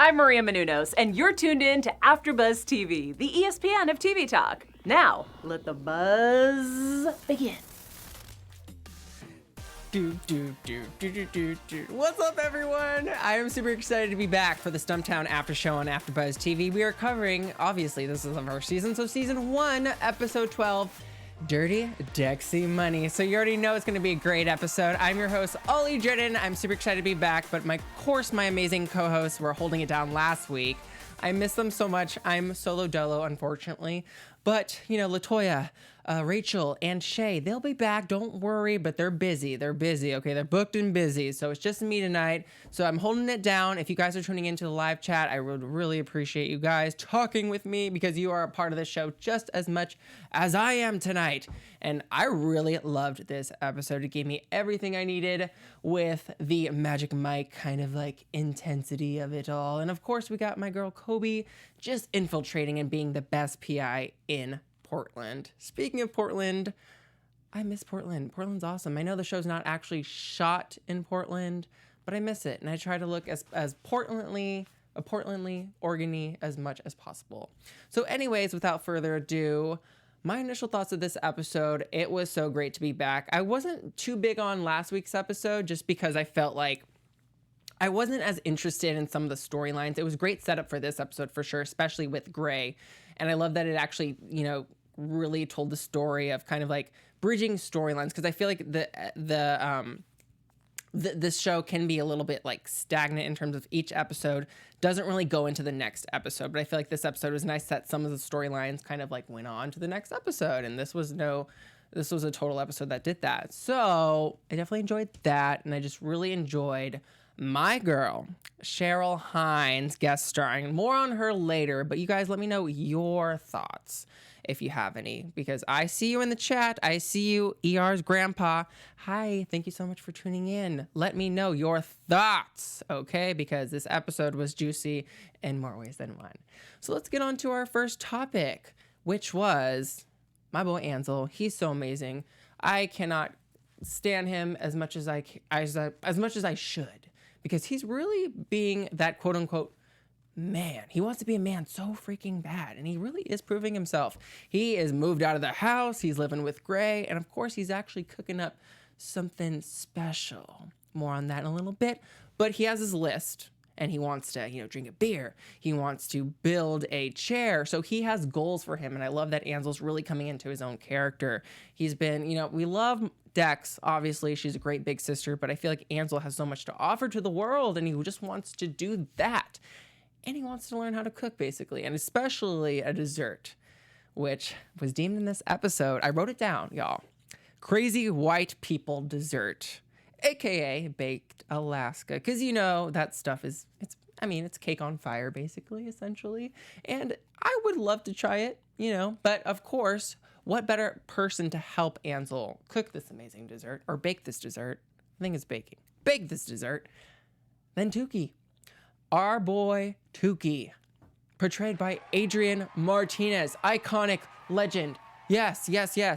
I'm Maria Menounos, and you're tuned in to AfterBuzz TV, the ESPN of TV talk. Now, let the buzz begin. What's up, everyone? I am super excited to be back for the Stumptown after show on AfterBuzz TV. We are covering, obviously, this is the first season, so season 1, episode 12, Dirty Dexy Money. So you already know it's going to be a great episode. I'm your host, Ollie Drennan. I'm super excited to be back, but my amazing co-hosts were holding it down last week. I miss them so much. I'm solo dolo, unfortunately. But, LaToya, Rachel, and Shay, they'll be back. Don't worry, but they're busy. Okay? They're booked and busy. So it's just me tonight. So I'm holding it down. If you guys are tuning into the live chat, I would really appreciate you guys talking with me because you are a part of the show just as much as I am tonight. And I really loved this episode. It gave me everything I needed with the Magic Mike kind of like intensity of it all. And of course, we got my girl Kobe just infiltrating and being the best PI in Portland. Speaking of Portland, I miss Portland. Portland's awesome. I know the show's not actually shot in Portland, but I miss it. And I try to look as Portlandly, Oregon-y as much as possible. So anyways, without further ado, my initial thoughts of this episode, it was so great to be back. I wasn't too big on last week's episode just because I felt like I wasn't as interested in some of the storylines. It was a great setup for this episode for sure, especially with Grey. And I love that it actually, really told the story of kind of like bridging storylines, because I feel like this show can be a little bit like stagnant in terms of each episode doesn't really go into the next episode. But I feel like this episode was nice that some of the storylines kind of like went on to the next episode. And this was a total episode that did that. So I definitely enjoyed that. And I just really enjoyed my girl, Cheryl Hines, guest starring. More on her later, but you guys let me know your thoughts if you have any, because I see you in the chat. I see you, ER's grandpa. Hi, thank you so much for tuning in. Let me know your thoughts, okay? Because this episode was juicy in more ways than one. So let's get on to our first topic, which was my boy Ansel. He's so amazing. I cannot stand him as much as I should, because he's really being that quote unquote man. He wants to be a man so freaking bad, and he really is proving himself. He is moved out of the house. He's living with Grey, and of course he's actually cooking up something special. More on that in a little bit, but he has his list, and he wants to, drink a beer. He wants to build a chair. So he has goals for him. And I love that Ansel's really coming into his own character. He's been, we love Dex. Obviously, she's a great big sister, but I feel like Ansel has so much to offer to the world, and he just wants to do that. And he wants to learn how to cook, basically, and especially a dessert, which was deemed in this episode. I wrote it down, y'all. Crazy white people dessert, aka baked Alaska, because that stuff is it's cake on fire, basically, essentially. And I would love to try it, but of course, what better person to help Ansel cook this amazing dessert or bake this dessert? I think it's baking. Bake this dessert than Tookie. Our boy Tookie, portrayed by Adrian Martinez, iconic legend. Yes.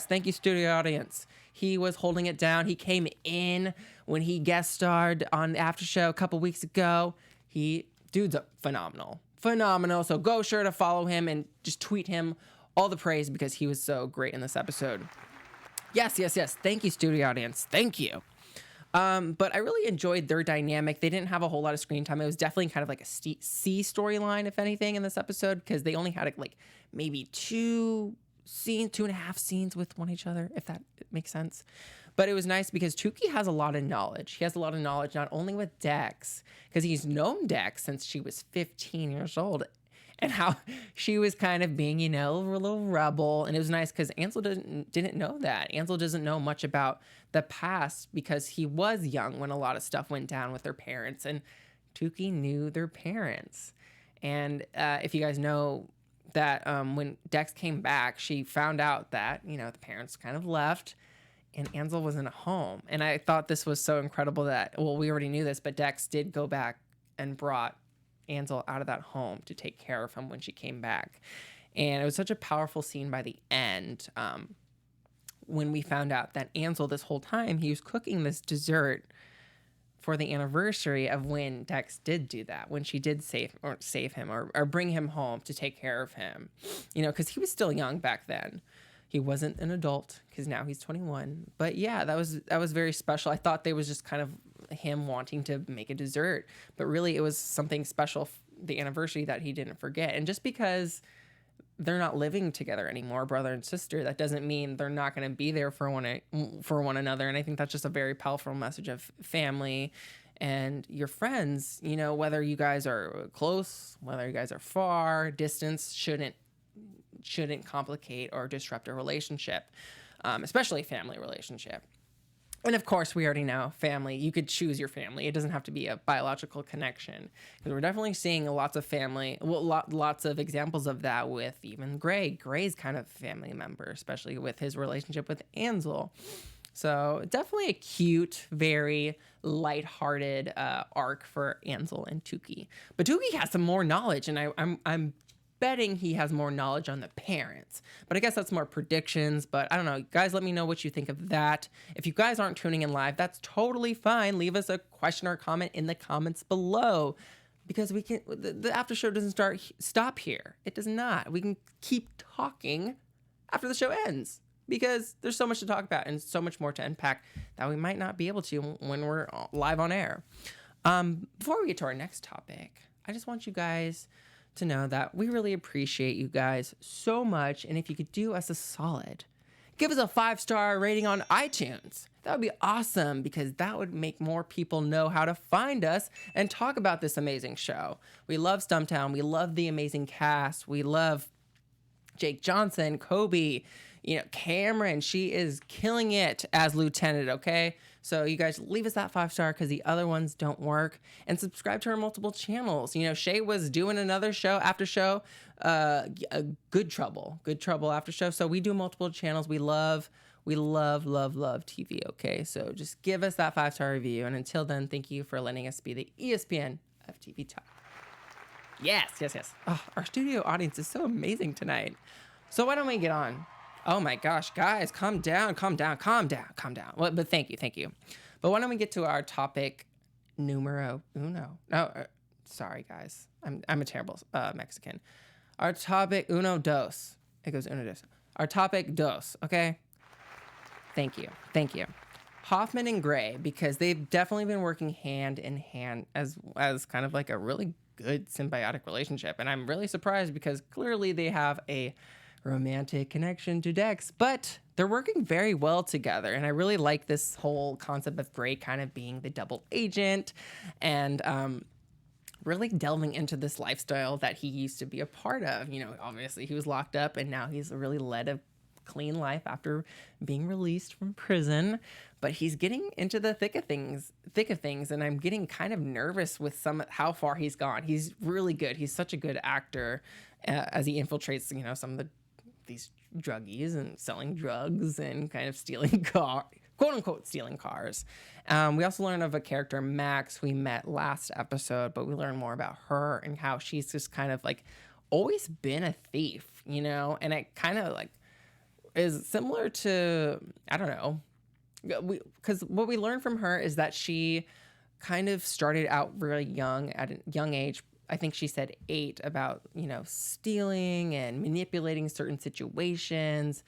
Thank you, studio audience. He was holding it down. He came in when he guest starred on the after show a couple weeks ago. Dude's phenomenal. So go sure to follow him and just tweet him all the praise because he was so great in this episode. Yes. Thank you, studio audience. Thank you. But I really enjoyed their dynamic. They didn't have a whole lot of screen time. It was definitely kind of like a C storyline, if anything, in this episode, because they only had like maybe 2.5 scenes with each other, if that makes sense. But it was nice because Tookie has a lot of knowledge. He has a lot of knowledge not only with Dex, because he's known Dex since she was 15 years old, and how she was kind of being, a little rebel. And it was nice because Ansel didn't know that. Ansel doesn't know much about the past because he was young when a lot of stuff went down with their parents. And Tookie knew their parents. And if you guys know that when Dex came back, she found out that, the parents kind of left and Ansel wasn't at home. And I thought this was so incredible that, we already knew this, but Dex did go back and brought Ansel out of that home to take care of him when she came back. And it was such a powerful scene by the end when we found out that Ansel, this whole time, he was cooking this dessert for the anniversary of when Dex did do that, when she did save him or bring him home to take care of him, you know, because he was still young back then. He wasn't an adult because now he's 21. But yeah, that was very special. I thought they was just kind of him wanting to make a dessert, but really it was something special, the anniversary, that he didn't forget. And just because they're not living together anymore, brother and sister, that doesn't mean they're not going to be there for one another. And I think that's just a very powerful message of family and your friends. You know, whether you guys are close, whether you guys are far, distance shouldn't complicate or disrupt a relationship, especially a family relationship. And of course, we already know family. You could choose your family. It doesn't have to be a biological connection. Because we're definitely seeing lots of family, lots of examples of that with even Grey. Grey's kind of family member, especially with his relationship with Ansel. So definitely a cute, very lighthearted arc for Ansel and Tookie. But Tookie has some more knowledge, and I'm betting he has more knowledge on the parents. But I guess that's more predictions. But I don't know. Guys, let me know what you think of that. If you guys aren't tuning in live, that's totally fine. Leave us a question or comment in the comments below. Because we can, the after show doesn't stop here. It does not. We can keep talking after the show ends. Because there's so much to talk about and so much more to unpack that we might not be able to when we're live on air. Before we get to our next topic, I just want you guys to know that we really appreciate you guys so much. And if you could do us a solid, give us a 5-star rating on iTunes. That would be awesome, because that would make more people know how to find us and talk about this amazing show. We love Stumptown. We love the amazing cast. We love Jake Johnson, Kobe, you know, Cameron. She is killing it as Lieutenant, okay? So you guys leave us that 5-star, because the other ones don't work. And subscribe to our multiple channels. You know, Shay was doing another show, after show, Good Trouble after show. So we do multiple channels. We love TV, okay? So just give us that 5-star review. And until then, thank you for letting us be the ESPN of TV Talk. Yes. Oh, our studio audience is so amazing tonight. So why don't we get on? Oh my gosh, guys, calm down. Well, but thank you. But why don't we get to our topic numero uno? No, sorry, guys. I'm a terrible Mexican. Our topic uno dos. It goes uno dos. Our topic dos, okay? Thank you. Hoffman and Grey, because they've definitely been working hand in hand as kind of like a really good symbiotic relationship. And I'm really surprised, because clearly they have a romantic connection to Dex, but they're working very well together. And I really like this whole concept of Grey kind of being the double agent and really delving into this lifestyle that he used to be a part of. You know, obviously he was locked up, and now he's really led a clean life after being released from prison. But he's getting into the thick of things, and I'm getting kind of nervous with how far he's gone. He's really good. He's such a good actor as he infiltrates, you know, some of these druggies and selling drugs and kind of stealing quote unquote stealing cars. We also learn of a character, Max, we met last episode, but we learn more about her and how she's just kind of like always been a thief, you know, and it kind of like is similar to, I don't know, because what we learned from her is that she kind of started out really young, at a young age. I think she said 8, about, you know, stealing and manipulating certain situations.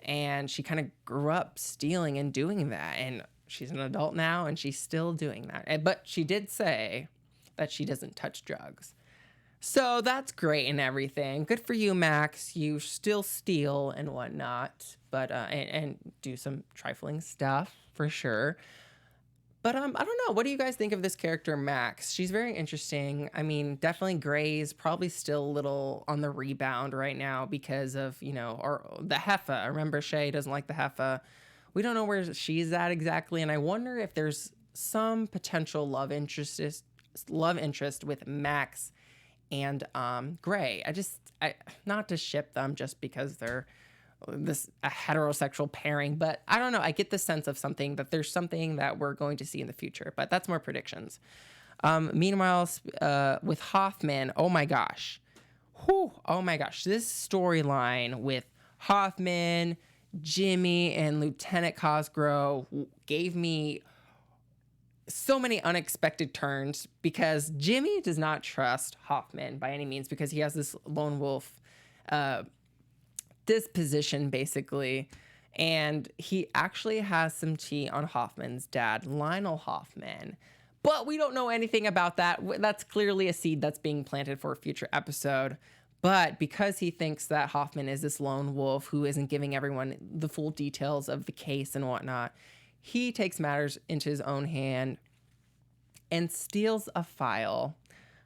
And she kind of grew up stealing and doing that. And she's an adult now, and she's still doing that. But she did say that she doesn't touch drugs. So that's great and everything. Good for you, Max. You still steal and whatnot, but and do some trifling stuff for sure. But I don't know. What do you guys think of this character, Max? She's very interesting. I mean, definitely Grey's probably still a little on the rebound right now because of, you know, or the Heffa. Remember, Shay doesn't like the Heffa. We don't know where she's at exactly, and I wonder if there's some potential love interest with Max and Grey. I not to ship them just because they're a heterosexual pairing, but I don't know. I get the sense of something, that there's something that we're going to see in the future, but that's more predictions. Meanwhile, with Hoffman, oh my gosh, this storyline with Hoffman, Jimmy, and Lieutenant Cosgrove gave me so many unexpected turns because Jimmy does not trust Hoffman by any means because he has this lone wolf disposition, basically. And he actually has some tea on Hoffman's dad, Lionel Hoffman. But we don't know anything about that. That's clearly a seed that's being planted for a future episode. But because he thinks that Hoffman is this lone wolf who isn't giving everyone the full details of the case and whatnot, he takes matters into his own hand and steals a file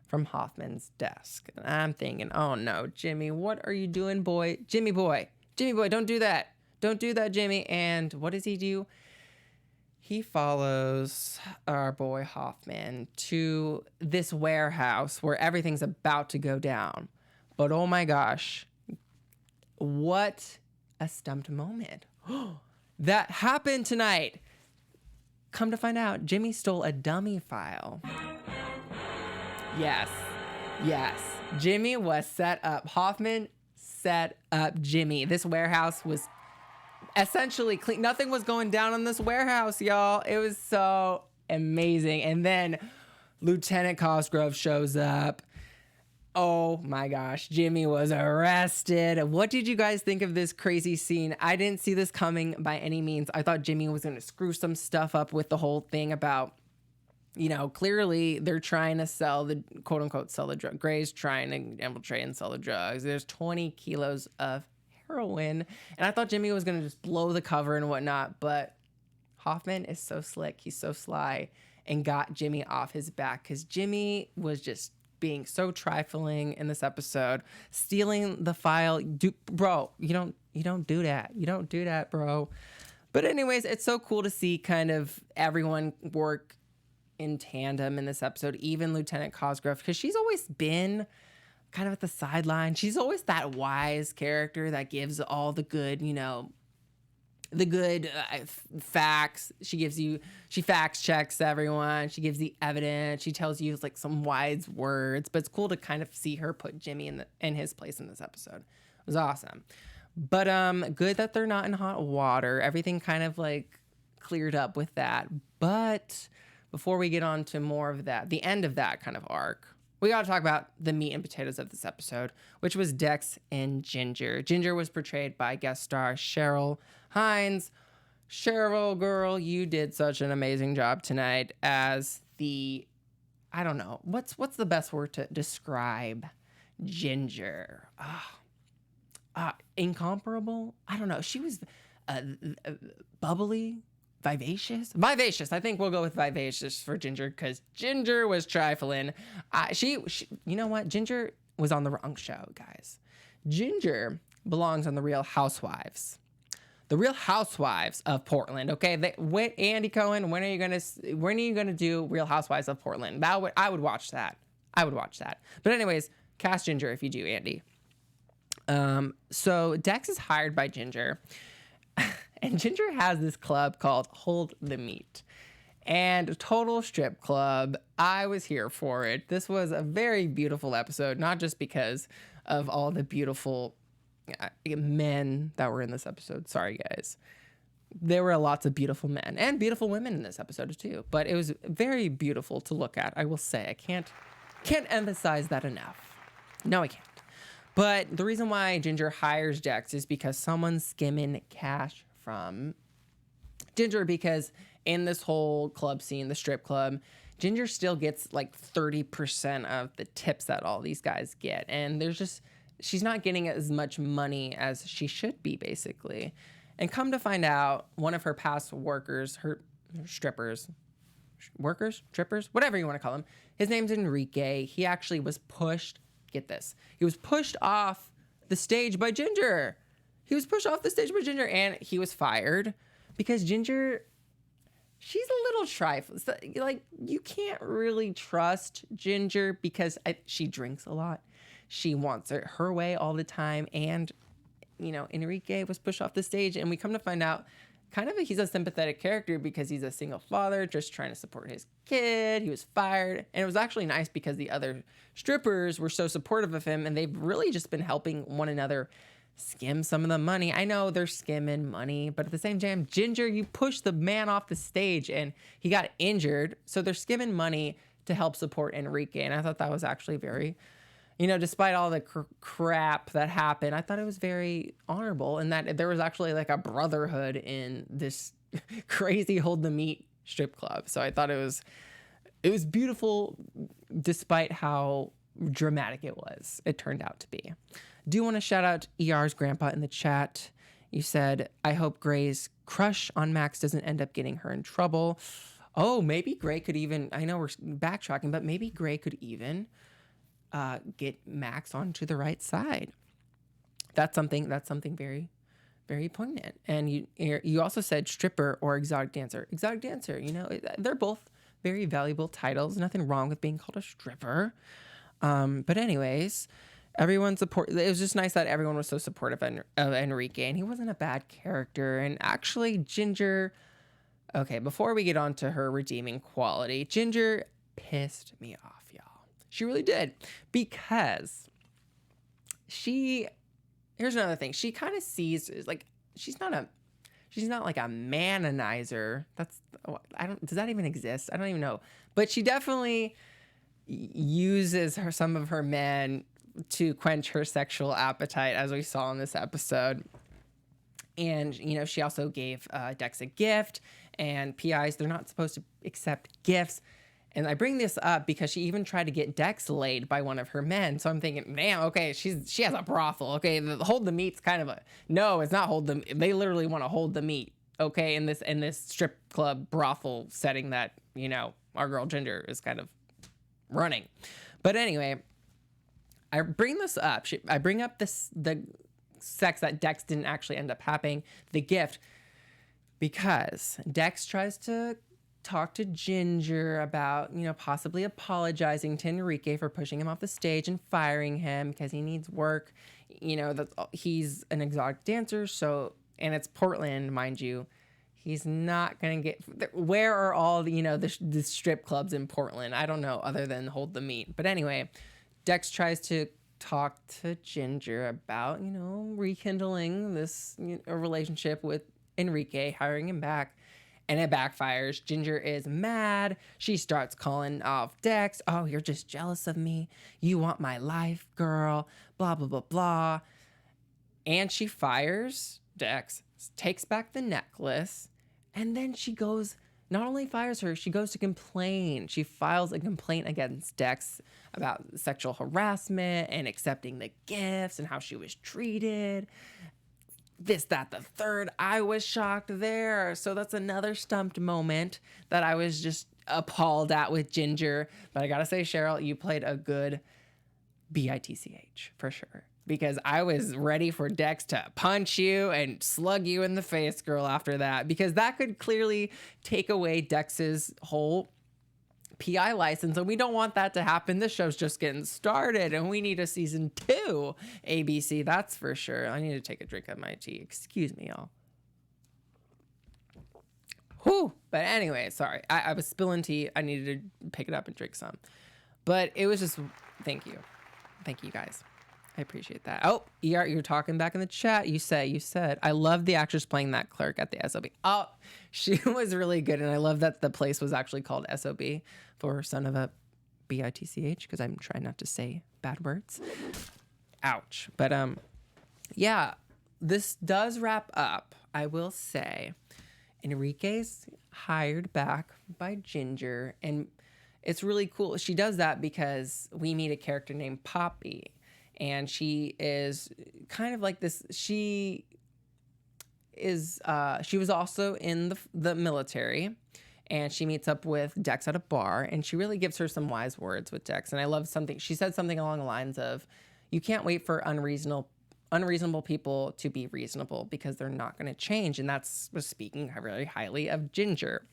from Hoffman's desk. And I'm thinking, oh no, Jimmy, what are you doing, boy? Jimmy boy, don't do that. Don't do that, Jimmy. And what does he do? He follows our boy Hoffman to this warehouse where everything's about to go down. But oh my gosh, what a stumped moment. That happened tonight. Come to find out, Jimmy stole a dummy file. Yes. Jimmy was set up. Hoffman set up Jimmy. This warehouse was essentially clean. Nothing was going down in this warehouse, y'all. It was so amazing. And then Lieutenant Cosgrove shows up. Oh my gosh, Jimmy was arrested. What did you guys think of this crazy scene? I didn't see this coming by any means. I thought Jimmy was going to screw some stuff up with the whole thing about, clearly they're trying to sell the, quote unquote, sell the drug. Grey's trying to infiltrate and sell the drugs. There's 20 kilos of heroin. And I thought Jimmy was going to just blow the cover and whatnot. But Hoffman is so slick. He's so sly and got Jimmy off his back because Jimmy was just being so trifling in this episode, stealing the file. Bro, you don't do that. You don't do that, bro. But anyways, it's so cool to see kind of everyone work in tandem in this episode, even Lieutenant Cosgrove, because she's always been kind of at the sideline. She's always that wise character that gives all the good, the good facts. She fact checks everyone. She gives the evidence. She tells you like some wise words, but it's cool to kind of see her put Jimmy in his place in this episode. It was awesome. But good that they're not in hot water. Everything kind of like cleared up with that. But before we get on to more of that, the end of that kind of arc, we got to talk about the meat and potatoes of this episode, which was Dex and Ginger. Ginger was portrayed by guest star Cheryl Hines. Cheryl, girl, you did such an amazing job tonight as the, I don't know, what's the best word to describe Ginger? Incomparable? I don't know. She was bubbly, vivacious. I think we'll go with vivacious for Ginger because Ginger was trifling. She, you know what? Ginger was on the wrong show, guys. Ginger belongs on The Real Housewives. The Real Housewives of Portland. Okay, Andy Cohen, when are you gonna do Real Housewives of Portland? I would watch that. But anyways, cast Ginger if you do, Andy. So Dex is hired by Ginger, and Ginger has this club called Hold the Meat, and total strip club. I was here for it. This was a very beautiful episode, not just because of all the beautiful men that were in this episode. Sorry, guys. There were lots of beautiful men and beautiful women in this episode too, but it was very beautiful to look at. I will say, I can't emphasize that enough. No, I can't. But the reason why Ginger hires Dex is because someone's skimming cash from Ginger, because in this whole club scene, the strip club, Ginger still gets like 30% of the tips that all these guys get. And she's not getting as much money as she should be, basically. And come to find out, one of her past workers, her strippers, whatever you want to call him, his name's Enrique. He actually was pushed, get this, he was pushed off the stage by Ginger. And he was fired because Ginger, she's a little trifling. Like, you can't really trust Ginger because she drinks a lot. She wants it her way all the time. And, Enrique was pushed off the stage. And we come to find out he's a sympathetic character because he's a single father just trying to support his kid. He was fired. And it was actually nice because the other strippers were so supportive of him. And they've really just been helping one another skim some of the money. I know they're skimming money, but at the same time, Ginger, you pushed the man off the stage and he got injured. So they're skimming money to help support Enrique. And I thought that was actually very, despite all the crap that happened, I thought it was very honorable and that there was actually like a brotherhood in this crazy hold the meat strip club. So I thought it was beautiful despite how dramatic it turned out to be. Do want to shout out ER's grandpa in the chat. You said, I hope Grey's crush on Max doesn't end up getting her in trouble. Oh, maybe Grey could even, I know we're backtracking, but maybe Grey could even get Max onto the right side. That's something very, very poignant. And you also said stripper or exotic dancer. Exotic dancer, they're both very valuable titles. Nothing wrong with being called a stripper. But anyways, everyone it was just nice that everyone was so supportive of Enrique, and he wasn't a bad character. And actually, Ginger, okay, before we get on to her redeeming quality, Ginger pissed me off, y'all. She really did, because here's another thing. She kind of sees, like, she's not like a manonizer. Does that even exist? I don't even know. But she definitely uses some of her men to quench her sexual appetite, as we saw in this episode. And, she also gave Dex a gift, and PIs, they're not supposed to accept gifts. And I bring this up because she even tried to get Dex laid by one of her men. So I'm thinking, damn, okay, she has a brothel. Okay, the hold the meat's kind of no, it's not hold the. They literally want to hold the meat. Okay, in this strip club brothel setting that our girl Ginger is kind of running. But anyway, I bring this up. I bring up the sex that Dex didn't actually end up happening, the gift, because Dex tries to talk to Ginger about, possibly apologizing to Enrique for pushing him off the stage and firing him because he needs work. He's an exotic dancer, and it's Portland, mind you. He's not going to get... Where are all the strip clubs in Portland? I don't know, other than Hold the Meat. But anyway, Dex tries to talk to Ginger about, rekindling this a relationship with Enrique, hiring him back. And it backfires. Ginger is mad. She starts calling off Dex. Oh, you're just jealous of me. You want my life, girl. Blah, blah, blah, blah. And she fires Dex, takes back the necklace, and then she goes, not only fires her, she goes to complain. She files a complaint against Dex about sexual harassment and accepting the gifts and how she was treated. This, that, the third. I was shocked there. So that's another stumped moment that I was just appalled at with Ginger. But I gotta say, Cheryl, you played a good BITCH for sure. Because I was ready for Dex to punch you and slug you in the face, girl, after that. Because that could clearly take away Dex's whole PI license, and we don't want that to happen. This show's just getting started, and we need a season 2 ABC, that's for sure. I need to take a drink of my tea. Excuse me, y'all. Whew. But anyway, sorry. I was spilling tea. I needed to pick it up and drink some. But it was just, thank you. Thank you, guys. I appreciate that. Oh, ER, you're talking back in the chat. You said, I love the actress playing that clerk at the SOB. Oh, she was really good. And I love that the place was actually called SOB for son of a BITCH, because I'm trying not to say bad words. Ouch. But yeah, this does wrap up, I will say. Enrique's hired back by Ginger, and it's really cool. She does that because we meet a character named Poppy. And she is kind of like this. She was also in the military, and she meets up with Dex at a bar, and she really gives her some wise words with Dex. And I love something. She said something along the lines of, you can't wait for unreasonable people to be reasonable, because they're not going to change. And was speaking very highly of Ginger.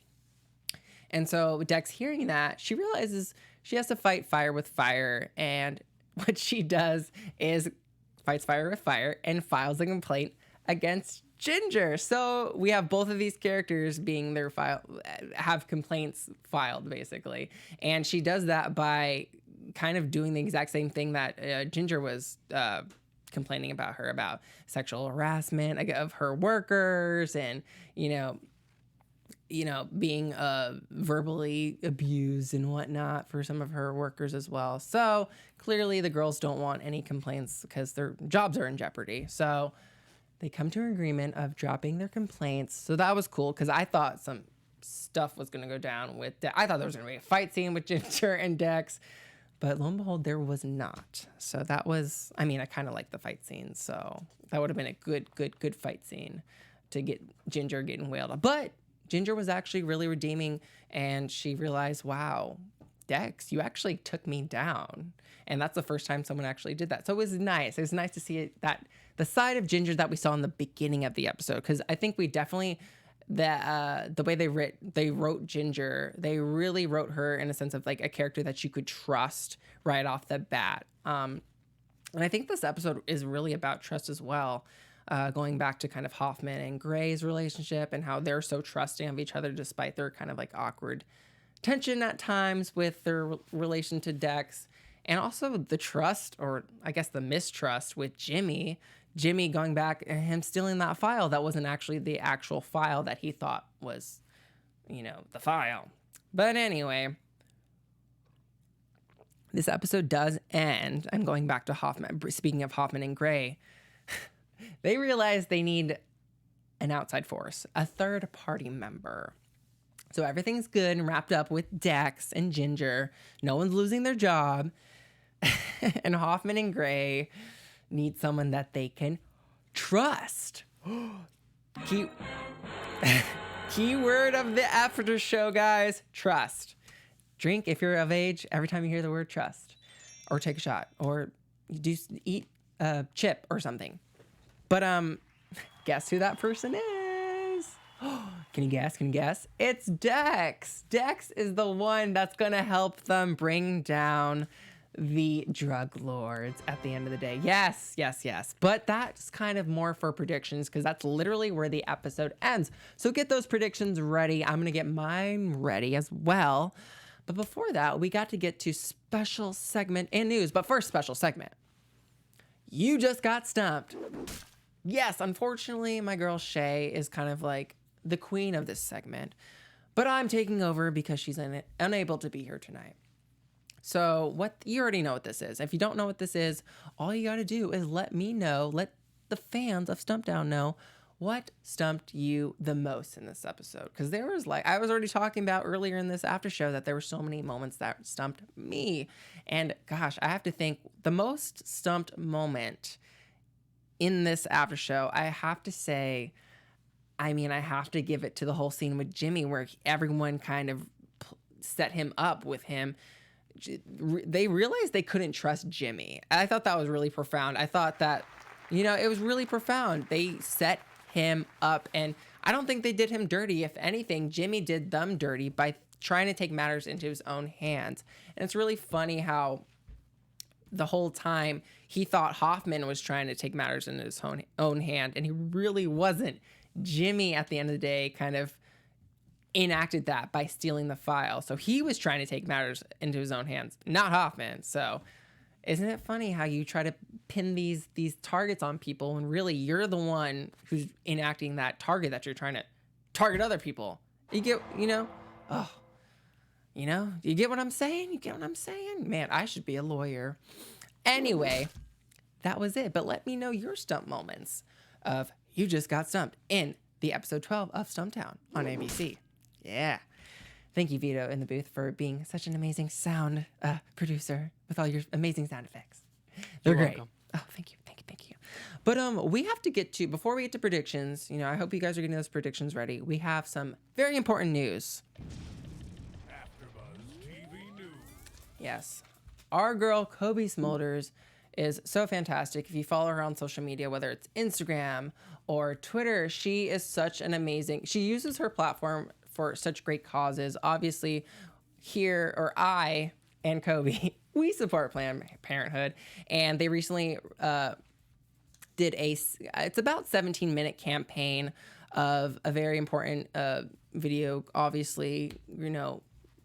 And so Dex, hearing that, she realizes she has to fight fire with fire, and what she does is fights fire with fire and files a complaint against Ginger. So we have both of these characters being have complaints filed, basically. And she does that by kind of doing the exact same thing that Ginger was complaining about her about sexual harassment of her workers and, being verbally abused and whatnot for some of her workers as well. So clearly the girls don't want any complaints because their jobs are in jeopardy. So they come to an agreement of dropping their complaints. So that was cool because I thought some stuff was going to go down with I thought there was going to be a fight scene with Ginger and Dex, but lo and behold, there was not. So that was, I kind of like the fight scene. So that would have been a good fight scene to get Ginger getting wailed on. But Ginger was actually really redeeming, and she realized, wow, Dex, you actually took me down. And that's the first time someone actually did that. So it was nice. It was nice to see that the side of Ginger that we saw in the beginning of the episode, because I think we definitely, the way they wrote Ginger, they really wrote her in a sense of like a character that you could trust right off the bat. And I think this episode is really about trust as well. Going back to kind of Hoffman and Grey's relationship and how they're so trusting of each other despite their kind of like awkward tension at times with their relation to Dex. And also the trust, or I guess the mistrust with Jimmy going back and him stealing that file that wasn't actually the actual file that he thought was, the file. But anyway, this episode does end. I'm going back to Hoffman. Speaking of Hoffman and Grey, they realize they need an outside force, a third party member. So everything's good and wrapped up with Dex and Ginger. No one's losing their job. And Hoffman and Grey need someone that they can trust. Keyword of the after show, guys. Trust. Drink if you're of age every time you hear the word trust. Or take a shot. Or eat a chip or something. But guess who that person is? Can you guess? It's Dex. Dex is the one that's going to help them bring down the drug lords at the end of the day. Yes. But that's kind of more for predictions because that's literally where the episode ends. So get those predictions ready. I'm going to get mine ready as well. But before that, we got to get to special segment and news. But first, special segment. You just got stumped. Yes, unfortunately, my girl Shay is kind of like the queen of this segment, but I'm taking over because she's unable to be here tonight. So you already know what this is. If you don't know what this is, all you got to do is let me know, let the fans of Stumptown know what stumped you the most in this episode. Because there was I was already talking about earlier in this after show that there were so many moments that stumped me. And gosh, I have to think the most stumped moment in this after show, I have to say, I have to give it to the whole scene with Jimmy where everyone kind of set him up with him. They realized they couldn't trust Jimmy. I thought that was really profound. I thought that, it was really profound. They set him up, and I don't think they did him dirty. If anything, Jimmy did them dirty by trying to take matters into his own hands. And it's really funny how the whole time he thought Hoffman was trying to take matters into his own hand, and he really wasn't. Jimmy, at the end of the day, kind of enacted that by stealing the file. So he was trying to take matters into his own hands, not Hoffman. So isn't it funny how you try to pin these targets on people when really you're the one who's enacting that target that you're trying to target other people? You get, you get what I'm saying? Man, I should be a lawyer. Anyway, that was it. But let me know your stump moments of you just got stumped in the episode 12 of Stumptown on ABC. Yeah. Thank you, Vito, in the booth, for being such an amazing sound producer with all your amazing sound effects. They're great. Welcome. Oh, thank you. But we have to get to, before we get to predictions, I hope you guys are getting those predictions ready. We have some very important news. AfterBuzz TV news. Yes. Our girl, Kobe Smulders, is so fantastic. If you follow her on social media, whether it's Instagram or Twitter, she is such an amazing, she uses her platform for such great causes. Obviously, I and Kobe, we support Planned Parenthood, and they recently did it's about 17-minute campaign of a very important video, obviously,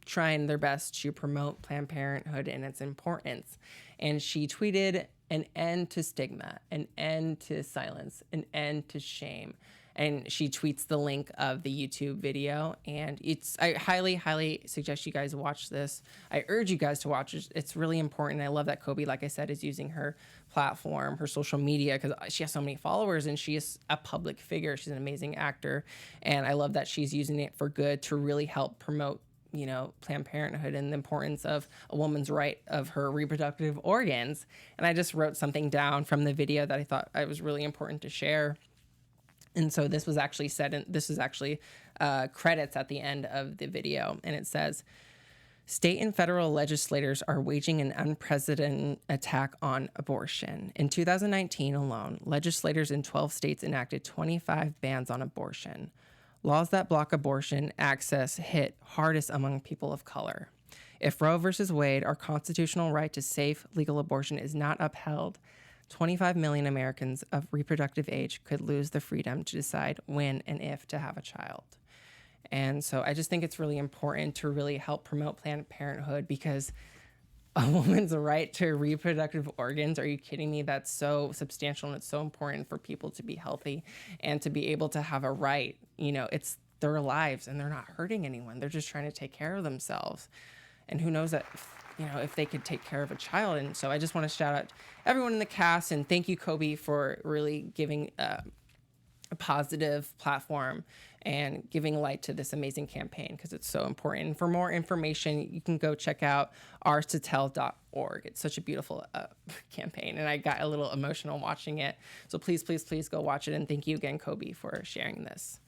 trying their best to promote Planned Parenthood and its importance. And she tweeted an end to stigma, an end to silence, an end to shame. And she tweets the link of the YouTube video, and I highly, highly suggest you guys watch this. I urge you guys to watch it. It's really important. I love that Kobe, like I said, is using her platform, her social media, because she has so many followers and she is a public figure. She's an amazing actor, and I love that she's using it for good to really help promote, you know, Planned Parenthood and the importance of a woman's right of her reproductive organs. And I just wrote something down from the video that I thought I was really important to share. And so this was actually said, and this is actually credits at the end of the video. And it says, state and federal legislators are waging an unprecedented attack on abortion. In 2019 alone, legislators in 12 states enacted 25 bans on abortion. Laws that block abortion access hit hardest among people of color. If Roe versus Wade, our constitutional right to safe, legal abortion, is not upheld, 25 million Americans of reproductive age could lose the freedom to decide when and if to have a child. And so I just think it's really important to really help promote Planned Parenthood, because a woman's right to reproductive organs, are you kidding me? That's so substantial, and it's so important for people to be healthy and to be able to have a right. You know, it's their lives and they're not hurting anyone. They're just trying to take care of themselves. And who knows that, you know, if they could take care of a child. And so I just want to shout out everyone in the cast, and thank you, Kobe, for really giving a positive platform and giving light to this amazing campaign, because it's so important. And for more information, you can go check out ourstotell.org. It's such a beautiful campaign, and I got a little emotional watching it. So please, please, please go watch it. And thank you again, Kobe, for sharing this.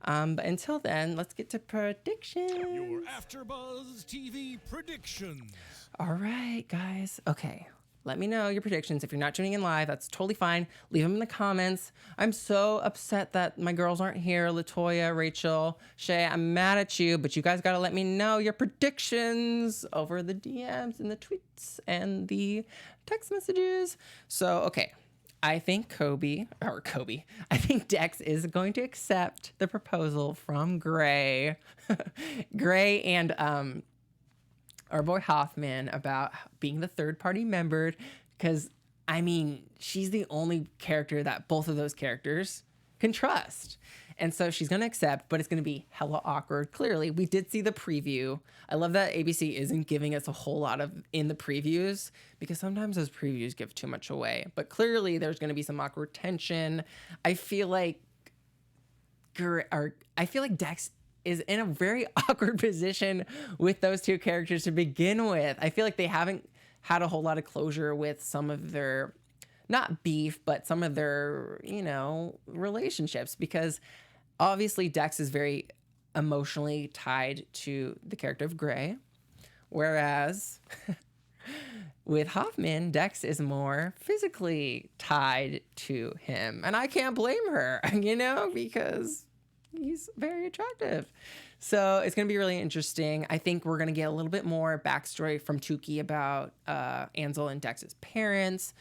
But until then, let's get to predictions. Your AfterBuzz TV predictions. All right, guys. Okay. Let me know your predictions. If you're not tuning in live, that's totally fine. Leave them in the comments. I'm so upset that my girls aren't here. Latoya, Rachel, Shay, I'm mad at you, but you guys got to let me know your predictions over the DMs and the tweets and the text messages. So, okay. I think I think Dex is going to accept the proposal from Grey. Grey and our boy Hoffman about being the third party member, because I mean, she's the only character that both of those characters can trust. And so she's going to accept, but it's going to be hella awkward. Clearly, we did see the preview. I love that ABC isn't giving us a whole lot of in the previews, because sometimes those previews give too much away. But clearly, there's going to be some awkward tension. I feel like Dex is in a very awkward position with those two characters to begin with. I feel like they haven't had a whole lot of closure with some of their, not beef, but some of their, you know, relationships, because obviously Dex is very emotionally tied to the character of Grey, whereas with Hoffman, Dex is more physically tied to him. And I can't blame her, you know, because he's very attractive. So it's going to be really interesting. I think we're going to get a little bit more backstory from Tookie about Ansel and Dex's parents.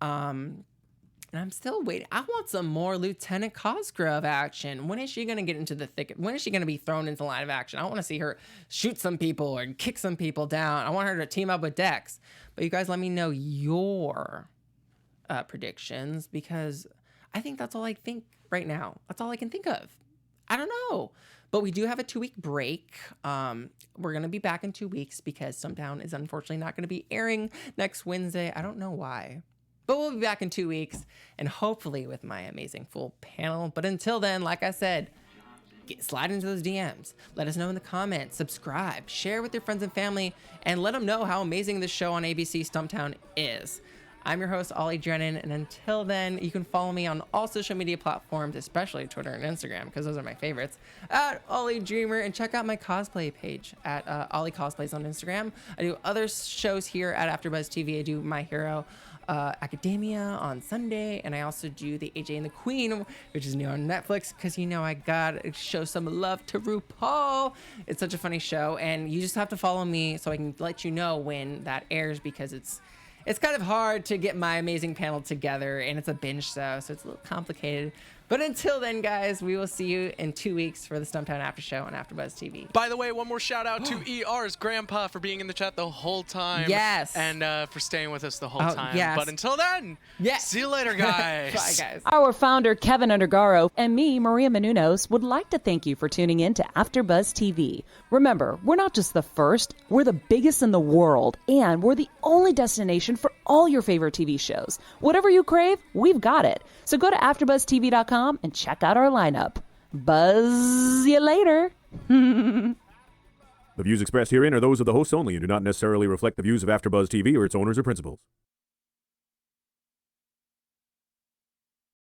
And I'm still waiting. I want some more Lieutenant Cosgrove action. When is she going to get into the thicket? When is she going to be thrown into the line of action? I want to see her shoot some people or kick some people down. I want her to team up with Dex. But you guys let me know your predictions, because I think that's all I think right now. That's all I can think of. I don't know. But we do have a 2-week break. We're going to be back in 2 weeks because Stumptown is unfortunately not going to be airing next Wednesday. I don't know why. But we'll be back in 2 weeks, and hopefully with my amazing full panel. But until then, like I said, slide into those DMs. Let us know in the comments. Subscribe. Share with your friends and family. And let them know how amazing this show on ABC Stumptown is. I'm your host, Ollie Drennan. And until then, you can follow me on all social media platforms, especially Twitter and Instagram, because those are my favorites, at Ollie Dreamer. And check out my cosplay page at Ollie Cosplays on Instagram. I do other shows here at AfterBuzz TV. I do My Hero Academia on Sunday, and I also do the AJ and the Queen, which is new on Netflix, because you know I gotta show some love to RuPaul. It's such a funny show, and you just have to follow me so I can let you know when that airs, because it's kind of hard to get my amazing panel together, and it's a binge show, so it's a little complicated. But until then, guys, we will see you in 2 weeks for the Stumptown After Show on AfterBuzz TV. By the way, one more shout out to ER's grandpa for being in the chat the whole time. Yes. And for staying with us the whole time. yes. But until then, see you later, guys. Bye, guys. Our founder, Keven Undergaro, and me, Maria Menounos, would like to thank you for tuning in to AfterBuzz TV. Remember, we're not just the first, we're the biggest in the world, and we're the only destination for all your favorite TV shows. Whatever you crave, we've got it. So go to AfterBuzzTV.com and check out our lineup. Buzz you later. The views expressed herein are those of the hosts only and do not necessarily reflect the views of AfterBuzz TV or its owners or principals.